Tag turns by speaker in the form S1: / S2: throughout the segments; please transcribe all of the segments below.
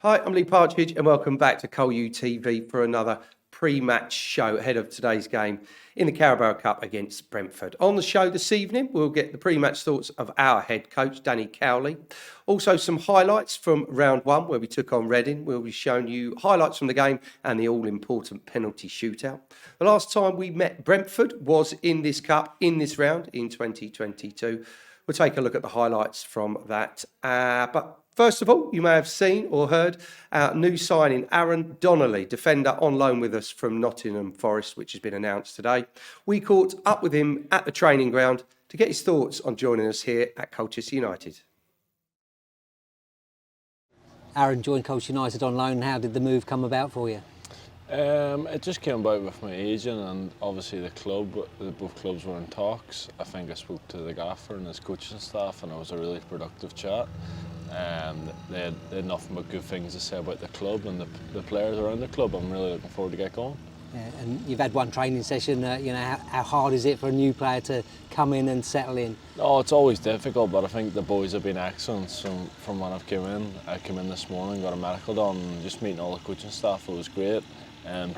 S1: Hi, I'm Lee Partridge and welcome back to Col TV for another pre-match show ahead of today's game in the Carabao Cup against Brentford. On the show this evening, we'll get the pre-match thoughts of our head coach, Danny Cowley. Also some highlights from round one where we took on Reading. We'll be showing you highlights from the game and the all-important penalty shootout. The last time we met Brentford was in this cup, in this round in 2022. We'll take a look at the highlights from that. But first of all, you may have seen or heard our new signing, Aaron Donnelly, defender on loan with us from Nottingham Forest, which has been announced today. We caught up with him at the training ground to get his thoughts on joining us here at Colchester United.
S2: Aaron joined Colchester United on loan. How did the move come about for you?
S3: It just came about with my agent and obviously the club. Both clubs were in talks. I think I spoke to the gaffer and his coaching staff, and it was a really productive chat. They had nothing but good things to say about the club and the players around the club. I'm really looking forward to get going.
S2: Yeah, and you've had one training session. How hard is it for a new player to come in and settle in?
S3: Oh, it's always difficult, but I think the boys have been excellent from when I've come in. I came in this morning, got a medical done, and just meeting all the coaching staff. It was great.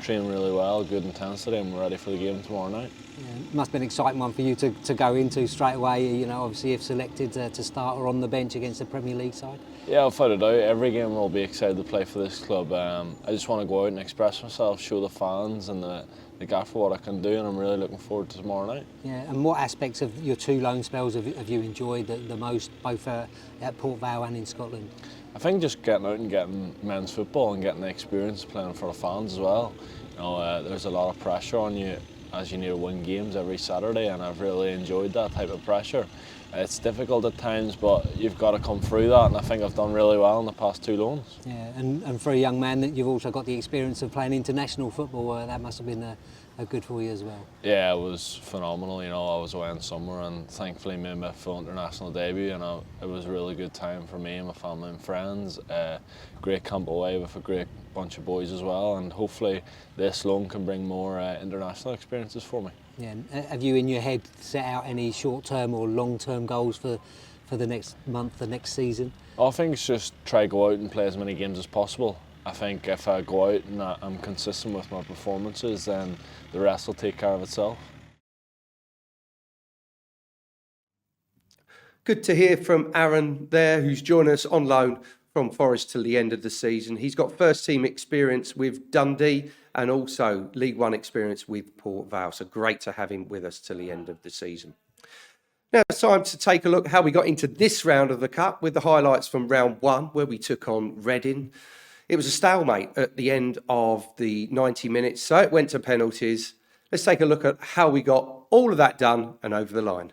S3: Trained really well, good intensity, and we're ready for the game tomorrow night.
S2: Yeah, it must have been an exciting one for you to go into straight away. Obviously if selected to start or on the bench against the Premier League side.
S3: Yeah, without a doubt, every game I'll be excited to play for this club. I just want to go out and express myself, show the fans and the gaffer what I can do, and I'm really looking forward to tomorrow night. Yeah,
S2: and what aspects of your two loan spells have you enjoyed the most, both at Port Vale and in Scotland?
S3: I think just getting out and getting men's football and getting the experience playing for the fans as well. There's a lot of pressure on you as you need to win games every Saturday, and I've really enjoyed that type of pressure. It's difficult at times, but you've got to come through that, and I think I've done really well in the past two loans.
S2: Yeah, and for a young man, that you've also got the experience of playing international football. That must have been a good for you as well.
S3: Yeah, it was phenomenal. I was away in summer and thankfully made my full international debut, and it was a really good time for me and my family and friends. Great camp away with a great bunch of boys as well, and hopefully this loan can bring more international experiences for me.
S2: Yeah, have you in your head set out any short-term or long-term goals for the next month, the next season?
S3: I think it's just try to go out and play as many games as possible. I think if I go out and I'm consistent with my performances, then the rest will take care of itself.
S1: Good to hear from Aaron there, who's joined us on loan from Forest till the end of the season. He's got first team experience with Dundee and also League One experience with Port Vale. So great to have him with us till the end of the season. Now it's time to take a look how we got into this round of the Cup with the highlights from round one where we took on Reading. It was a stalemate at the end of the 90 minutes, so it went to penalties. Let's take a look at how we got all of that done and over the line.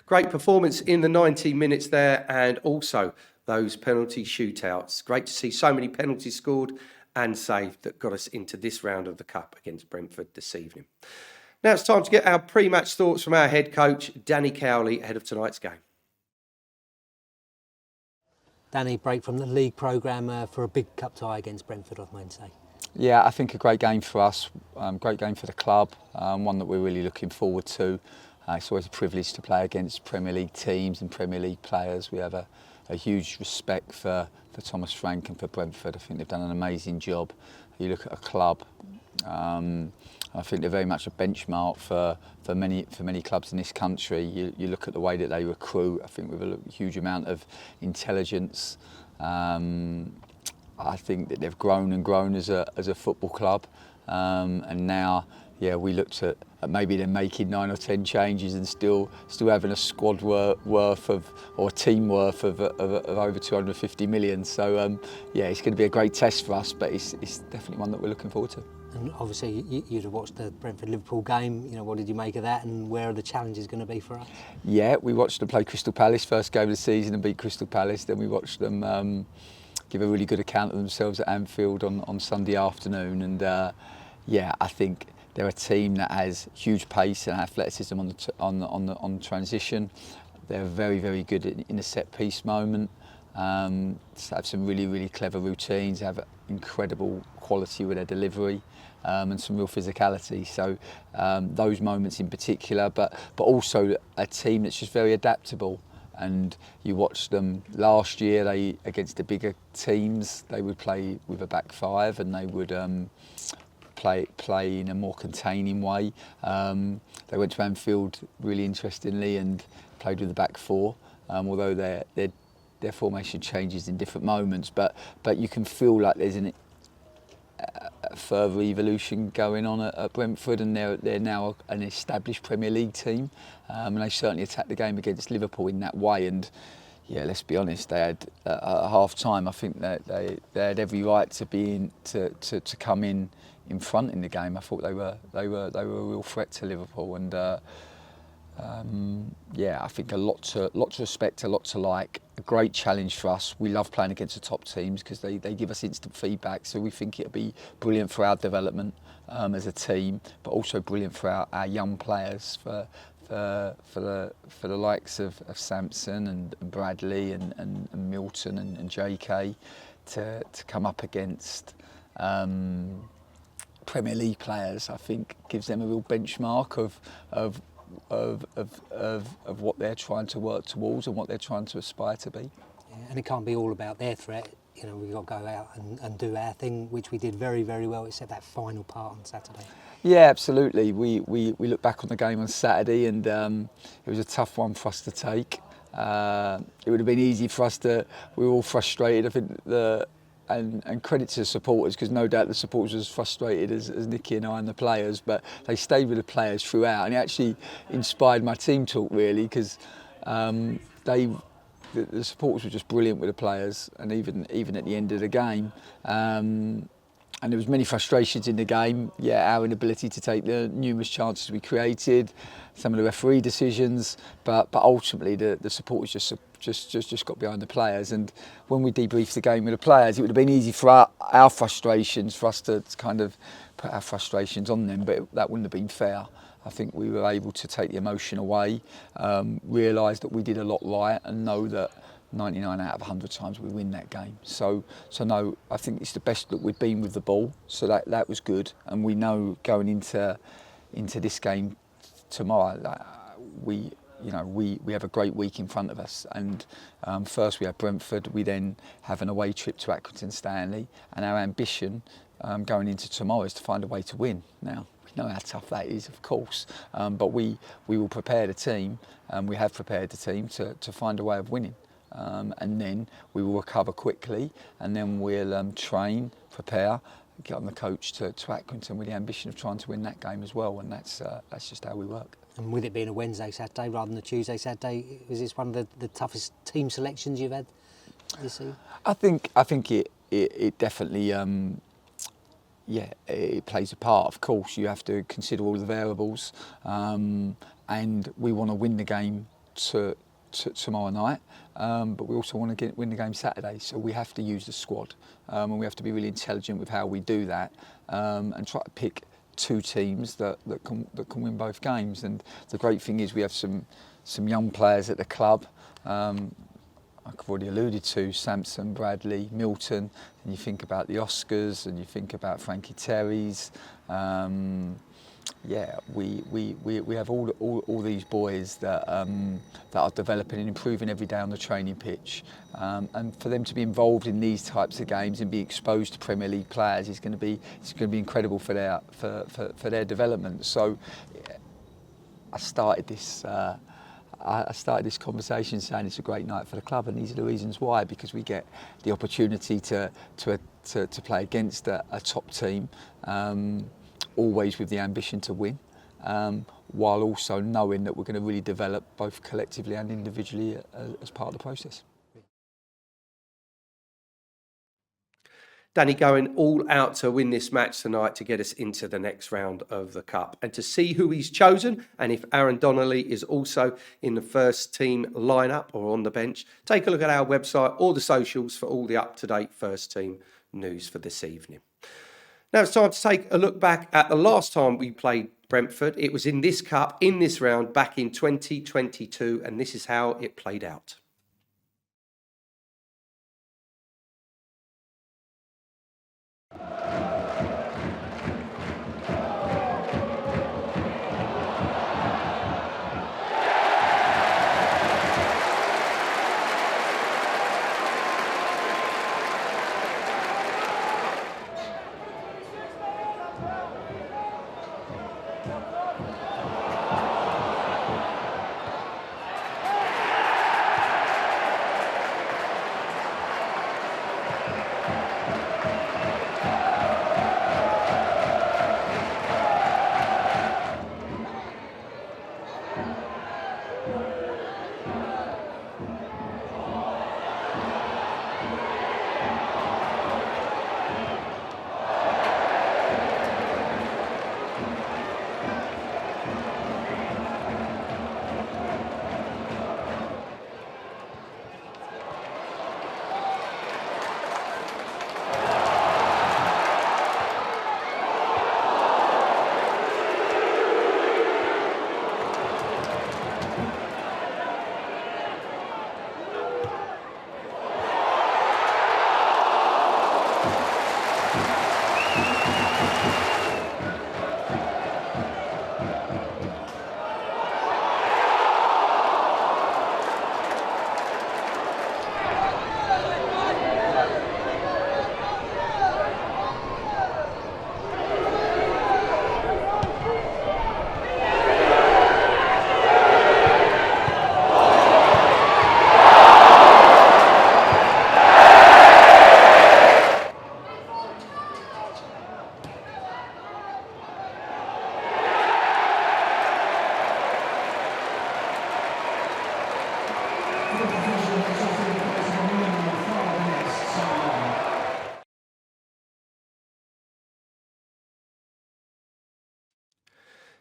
S1: Great performance in the 90 minutes there, and also those penalty shootouts. Great to see so many penalties scored and saved that got us into this round of the Cup against Brentford this evening. Now it's time to get our pre-match thoughts from our head coach, Danny Cowley, ahead of tonight's game.
S2: Danny, break from the league programme for a big cup tie against Brentford on Wednesday.
S4: Yeah, I think a great game for us, great game for the club, one that we're really looking forward to. It's always a privilege to play against Premier League teams and Premier League players. We have a huge respect for Thomas Frank and for Brentford. I think they've done an amazing job. You look at a club, I think they're very much a benchmark for many clubs in this country. You look at the way that they recruit, I think with a huge amount of intelligence. I think that they've grown and grown as a football club, and now, yeah, we looked at maybe they're making 9 or 10 changes and still having a squad worth of, or a team worth of over 250 million. So yeah, it's going to be a great test for us, but it's definitely one that we're looking forward to.
S2: And obviously you'd have watched the Brentford-Liverpool game. You know, what did you make of that, and where are the challenges going to be for us?
S4: Yeah, we watched them play Crystal Palace first game of the season and beat Crystal Palace. Then we watched them give a really good account of themselves at Anfield on Sunday afternoon, and yeah, I think they're a team that has huge pace and athleticism on transition. They're very good in a set piece moment. Have some really clever routines. Have incredible quality with their delivery, and some real physicality. So those moments in particular, but also a team that's just very adaptable. And you watched them last year. They, against the bigger teams, they would play with a back five, and they would play in a more containing way. They went to Anfield really interestingly and played with the back four, although their formation changes in different moments. But you can feel like there's a further evolution going on at Brentford, and they're now an established Premier League team, and they certainly attacked the game against Liverpool in that way. And yeah, let's be honest, they had at half time, I think that they had every right to be to come in front in the game. I thought they were a real threat to Liverpool, and yeah, I think a lot to respect, a lot to like. A great challenge for us. We love playing against the top teams because they give us instant feedback. So we think it'll be brilliant for our development as a team, but also brilliant for our young players, for the likes of Sampson and Bradley and Milton and JK to come up against Premier League players. I think gives them a real benchmark of what they're trying to work towards and what they're trying to aspire to be.
S2: Yeah, and it can't be all about their threat. You know, we've got to go out and do our thing, which we did very well, except that final part on Saturday.
S4: Yeah, absolutely. We look back on the game on Saturday, and it was a tough one for us to take. It would have been easy for us we were all frustrated. I think and credit to the supporters, because no doubt the supporters were as frustrated as Nicky and I and the players, but they stayed with the players throughout, and it actually inspired my team talk really, because the supporters were just brilliant with the players, and even at the end of the game. And there was many frustrations in the game. Yeah, our inability to take the numerous chances we created, some of the referee decisions, but ultimately the supporters just got behind the players. And when we debriefed the game with the players, it would have been easy for our frustrations, for us to kind of put our frustrations on them, but that wouldn't have been fair. I think we were able to take the emotion away, realise that we did a lot right, and know that 99 out of 100 times we win that game. So no, I think it's the best that we've been with the ball. So that was good, and we know going into this game tomorrow, we have a great week in front of us. And first we have Brentford, we then have an away trip to Accrington Stanley, and our ambition going into tomorrow is to find a way to win. Now, we know how tough that is, of course, but we will prepare the team, and we have prepared the team to find a way of winning. And then we will recover quickly, and then we'll train, prepare, get on the coach to Accrington with the ambition of trying to win that game as well, and that's just how we work.
S2: And with it being a Wednesday, Saturday rather than a Tuesday, Saturday, is this one of the toughest team selections you've had this season? I think
S4: it definitely it plays a part. Of course, you have to consider all the variables, and we want to win the game tomorrow night, but we also want to win the game Saturday, so we have to use the squad, and we have to be really intelligent with how we do that, and try to pick two teams that can win both games. And the great thing is we have some young players at the club. I've already alluded to Sampson, Bradley, Milton, and you think about the Oscars, and you think about Frankie Terry's. We have all these boys that are developing and improving every day on the training pitch, and for them to be involved in these types of games and be exposed to Premier League players is going to be incredible for their development. So I started this conversation saying it's a great night for the club, and these are the reasons why, because we get the opportunity to play against a top team. Always with the ambition to win, while also knowing that we're going to really develop both collectively and individually as part of the process.
S1: Danny going all out to win this match tonight to get us into the next round of the Cup. And to see who he's chosen and if Aaron Donnelly is also in the first team lineup or on the bench, take a look at our website or the socials for all the up-to-date first team news for this evening. Now it's time to take a look back at the last time we played Brentford. It was in this Cup, in this round, back in 2022, and this is how it played out.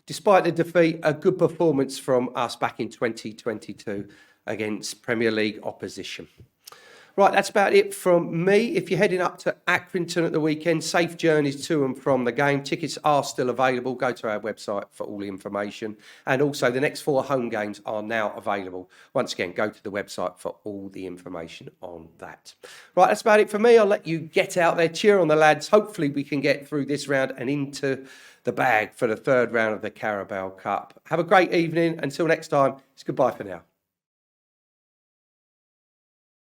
S1: Despite the defeat, a good performance from us back in 2022 against Premier League opposition. Right, that's about it from me. If you're heading up to Accrington at the weekend, safe journeys to and from the game. Tickets are still available. Go to our website for all the information. And also, the next 4 home games are now available. Once again, go to the website for all the information on that. Right, that's about it for me. I'll let you get out there, cheer on the lads. Hopefully, we can get through this round and into the bag for the third round of the Carabao Cup. Have a great evening. Until next time, it's goodbye for now.